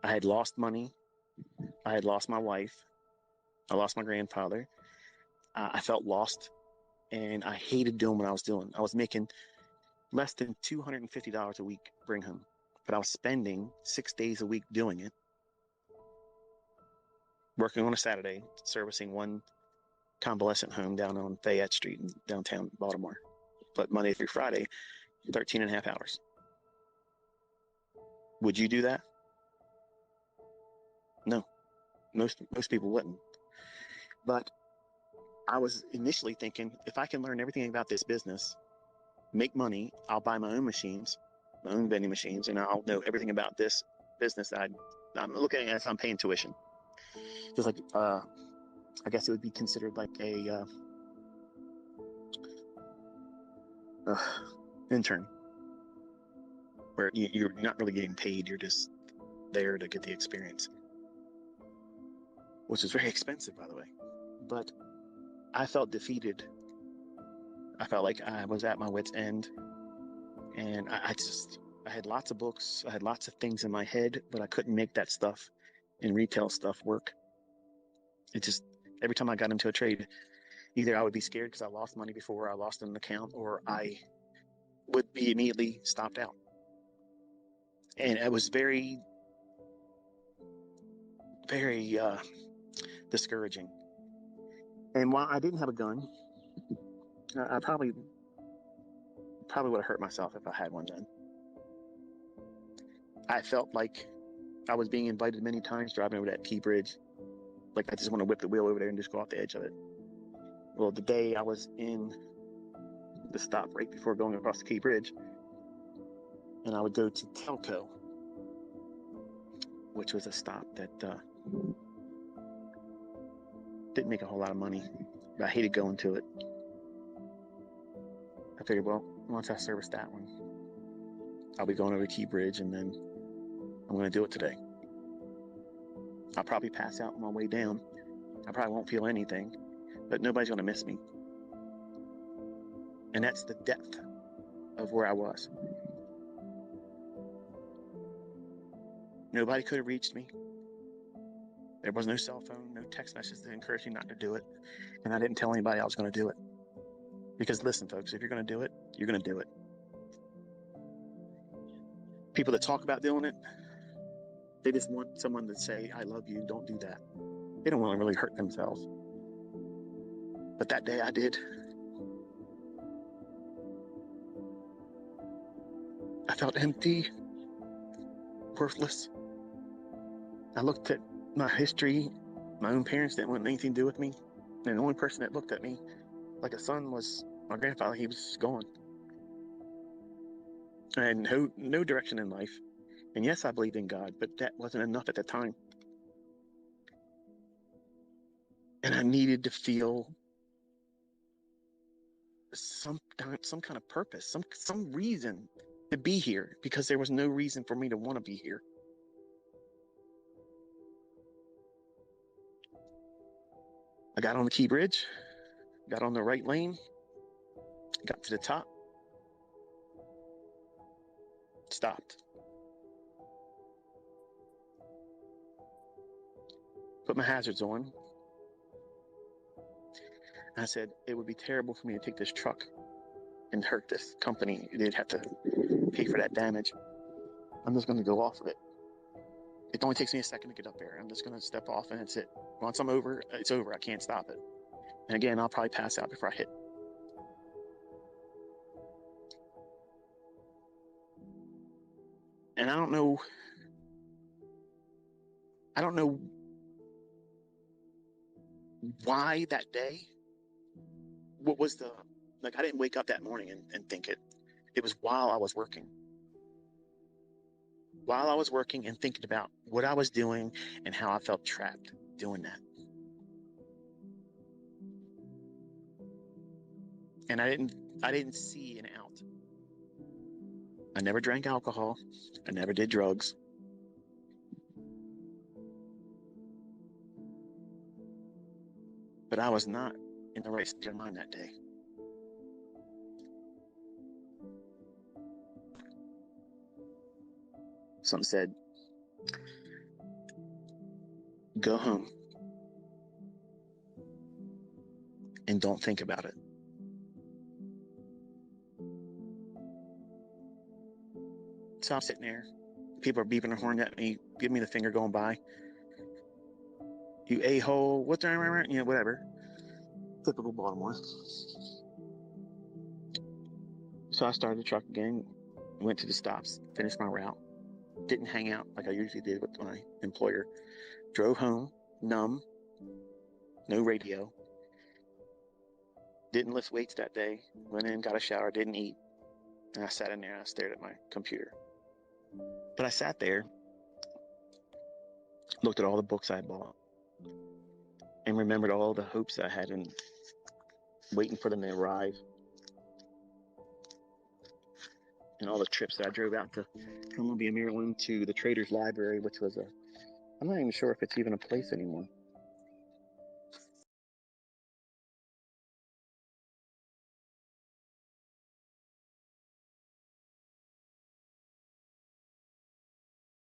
I had lost money. I had lost my wife. I lost my grandfather. I felt lost, and I hated doing what I was doing. I was making less than $250 a week bring home, but I was spending 6 days a week doing it, working on a Saturday, servicing one convalescent home down on Fayette Street in downtown Baltimore. But Monday through Friday, 13 and a half hours. Would you do that? No, most people wouldn't. But I was initially thinking, if I can learn everything about this business, make money, I'll buy my own machines, my own vending machines, and I'll know everything about this business that I'm looking at it as I'm paying tuition. Just like, I guess it would be considered like a intern, where you're not really getting paid, you're just there to get the experience, which is very expensive, by the way. But I felt defeated. I felt like I was at my wit's end, and I had lots of books, I had lots of things in my head, but I couldn't make that stuff in retail stuff work. It just, every time I got into a trade, either I would be scared because I lost money before, I lost an account, or I would be immediately stopped out. And it was very, very discouraging. And while I didn't have a gun, I probably would have hurt myself if I had one then. I felt like I was being invited many times driving over that Key Bridge. Like I just want to whip the wheel over there and just go off the edge of it. Well, the day I was in the stop right before going across the Key Bridge, and I would go to Telco, which was a stop that didn't make a whole lot of money, but I hated going to it. I figured, well, once I service that one, I'll be going over the Key Bridge, and then I'm going to do it today. I'll probably pass out on my way down. I probably won't feel anything, but nobody's going to miss me. And that's the depth of where I was. Nobody could have reached me. There was no cell phone, no text message that encouraged me not to do it. And I didn't tell anybody I was going to do it. Because listen, folks, if you're going to do it, you're going to do it. People that talk about doing it, they just want someone to say, I love you, don't do that. They don't want to really hurt themselves. But that day I did. I felt empty, worthless. I looked at my history. My own parents didn't want anything to do with me. And the only person that looked at me like a son was my grandfather. He was gone. I had no direction in life. And yes, I believed in God, but that wasn't enough at the time. And I needed to feel some kind of purpose, some reason to be here, because there was no reason for me to want to be here. I got on the Key Bridge, got on the right lane, got to the top, stopped, put my hazards on. I said, it would be terrible for me to take this truck and hurt this company. They'd have to pay for that damage. I'm just going to go off of it. It only takes me a second to get up there. I'm just going to step off, and that's it. Once I'm over, it's over. I can't stop it. And again, I'll probably pass out before I hit. And I don't know why that day. What was I didn't wake up that morning and think it. It was while I was working. While I was working and thinking about what I was doing and how I felt trapped doing that. And I didn't see an out. I never drank alcohol. I never did drugs. But I was not in the right state of mind that day. Something said, Go home and don't think about it. So I'm sitting there. People are beeping their horn at me, giving me the finger going by. You a-hole, what's that? You know, whatever. Typical Baltimore. So I started the truck again, went to the stops, finished my route. Didn't hang out like I usually did with my employer. Drove home, numb, no radio. Didn't lift weights that day. Went in, got a shower, didn't eat. And I sat in there and I stared at my computer. But I sat there, looked at all the books I had bought, and remembered all the hopes I had in waiting for them to arrive, and all the trips that I drove out to Columbia, Maryland to the Traders Library, which was I'm not even sure if it's even a place anymore.